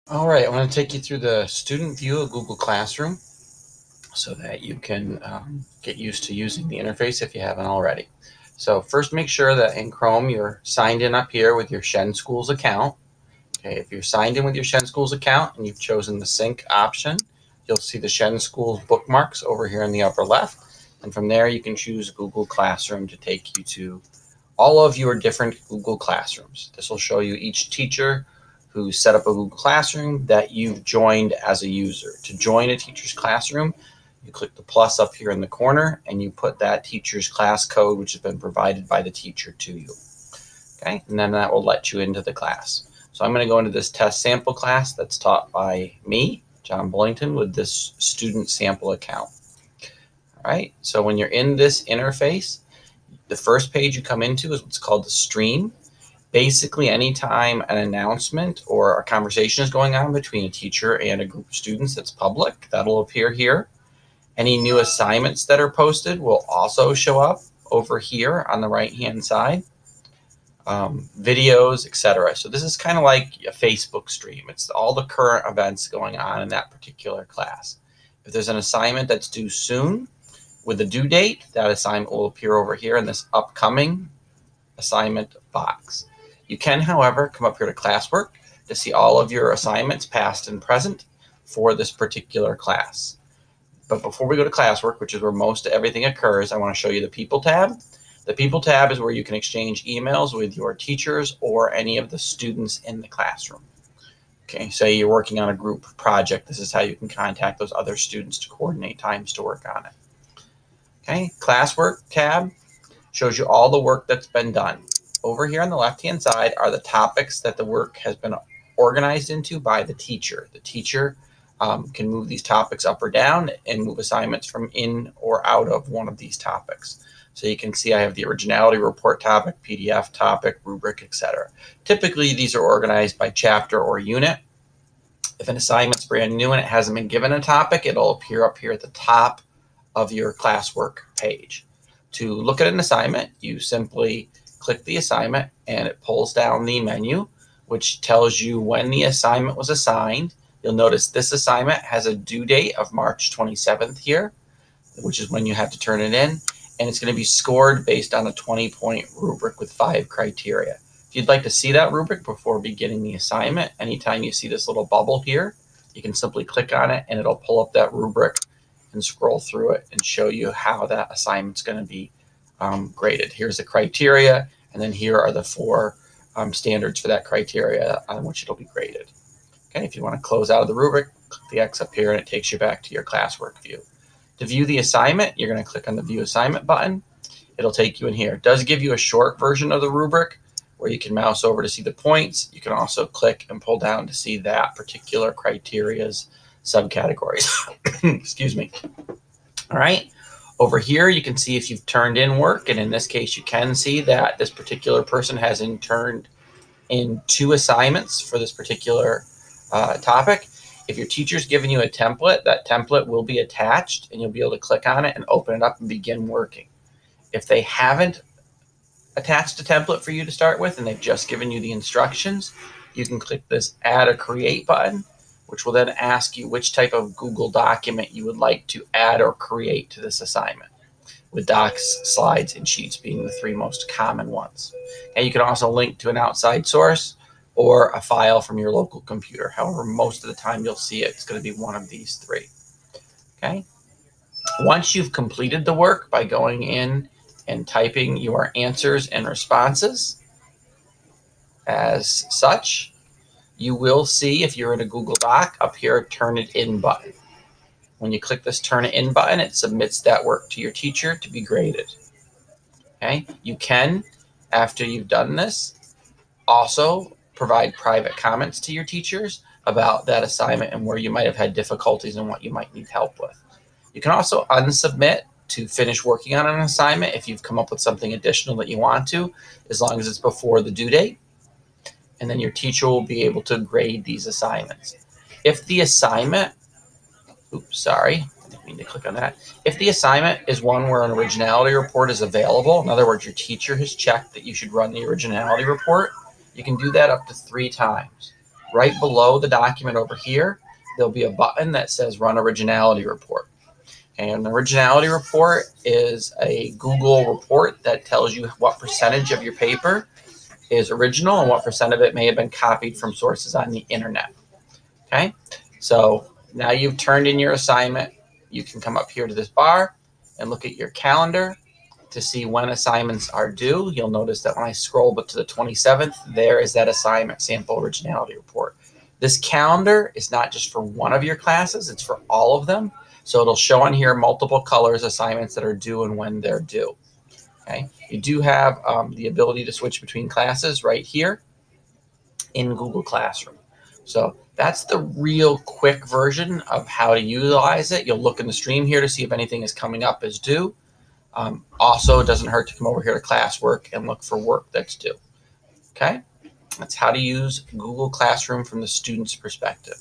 All right, I'm going to take you through the student view of Google Classroom so that you can get used to using the interface if you haven't already. So first, make sure that in Chrome you're signed in up here with your Shen Schools account. Okay, if you're signed in with your Shen Schools account and you've chosen the sync option, you'll see the Shen Schools bookmarks over here in the upper left. And from there, you can choose Google Classroom to take you to all of your different Google Classrooms. This will show you each teacher who set up a Google Classroom that you've joined as a user. To join a teacher's classroom, you click the plus up here in the corner and you put that teacher's class code, which has been provided by the teacher, to you. Okay, and then that will let you into the class. So I'm going to go into this test sample class that's taught by me, John Bullington, with this student sample account. All right, so when you're in this interface, the first page you come into is what's called the stream. Basically, anytime an announcement or a conversation is going on between a teacher and a group of students that's public, that'll appear here. Any new assignments that are posted will also show up over here on the right-hand side. Videos, etc. So this is kind of like a Facebook stream. It's all the current events going on in that particular class. If there's an assignment that's due soon with a due date, that assignment will appear over here in this upcoming assignment box. You can, however, come up here to classwork to see all of your assignments past and present for this particular class. But before we go to classwork, which is where most everything occurs, I want to show you the People tab. The People tab is where you can exchange emails with your teachers or any of the students in the classroom. Okay, say you're working on a group project. This is how you can contact those other students to coordinate times to work on it. Okay, Classwork tab shows you all the work that's been done. Over here on the left-hand side are the topics that the work has been organized into by the teacher. The teacher can move these topics up or down and move assignments from in or out of one of these topics. So you can see I have the originality report topic, PDF topic, rubric, etc. Typically, these are organized by chapter or unit. If an assignment's brand new and it hasn't been given a topic, it'll appear up here at the top of your classwork page. To look at an assignment, you simply click the assignment and it pulls down the menu, which tells you when the assignment was assigned. You'll notice this assignment has a due date of March 27th here, which is when you have to turn it in. And it's going to be scored based on a 20-point rubric with 5 criteria. If you'd like to see that rubric before beginning the assignment, anytime you see this little bubble here, you can simply click on it and it'll pull up that rubric and scroll through it and show you how that assignment's going to be graded. Here's the criteria, and then here are the 4 standards for that criteria on which it'll be graded. Okay, if you want to close out of the rubric, click the X up here and it takes you back to your classwork view. To view the assignment, you're going to click on the View Assignment button. It'll take you in here. It does give you a short version of the rubric where you can mouse over to see the points. You can also click and pull down to see that particular criteria's subcategories. Excuse me. All right. Over here, you can see if you've turned in work, and in this case, you can see that this particular person has turned in 2 assignments for this particular topic. If your teacher's given you a template, that template will be attached, and you'll be able to click on it and open it up and begin working. If they haven't attached a template for you to start with, and they've just given you the instructions, you can click this Add or Create button, which will then ask you which type of Google document you would like to add or create to this assignment, with docs, slides, and sheets being the 3 most common ones. And you can also link to an outside source or a file from your local computer. However, most of the time you'll see it's going to be one of these 3. Okay. Once you've completed the work by going in and typing your answers and responses as such, you will see, if you're in a Google Doc, up here, Turn It In button. When you click this Turn It In button, it submits that work to your teacher to be graded. Okay. You can, after you've done this, also provide private comments to your teachers about that assignment and where you might have had difficulties and what you might need help with. You can also unsubmit to finish working on an assignment if you've come up with something additional that you want to, as long as it's before the due date. And then your teacher will be able to grade these assignments. If the assignment, I didn't mean to click on that. If the assignment is one where an originality report is available, in other words, your teacher has checked that you should run the originality report, you can do that up to 3 times. right below the document over here, there'll be a button that says Run Originality Report. And the Originality Report is a Google report that tells you what percentage of your paper is original and what percent of it may have been copied from sources on the internet. Okay, so now you've turned in your assignment. You can come up here to this bar and look at your calendar to see when assignments are due. You'll notice that when I scroll to the 27th, there is that assignment sample originality report. This calendar is not just for one of your classes, it's for all of them. So it'll show on here multiple colors assignments that are due and when they're due. Okay, you do have the ability to switch between classes right here in Google Classroom. So that's the real quick version of how to utilize it. You'll look in the stream here to see if anything is coming up as due. Also, it doesn't hurt to come over here to classwork and look for work that's due. Okay, that's how to use Google Classroom from the student's perspective.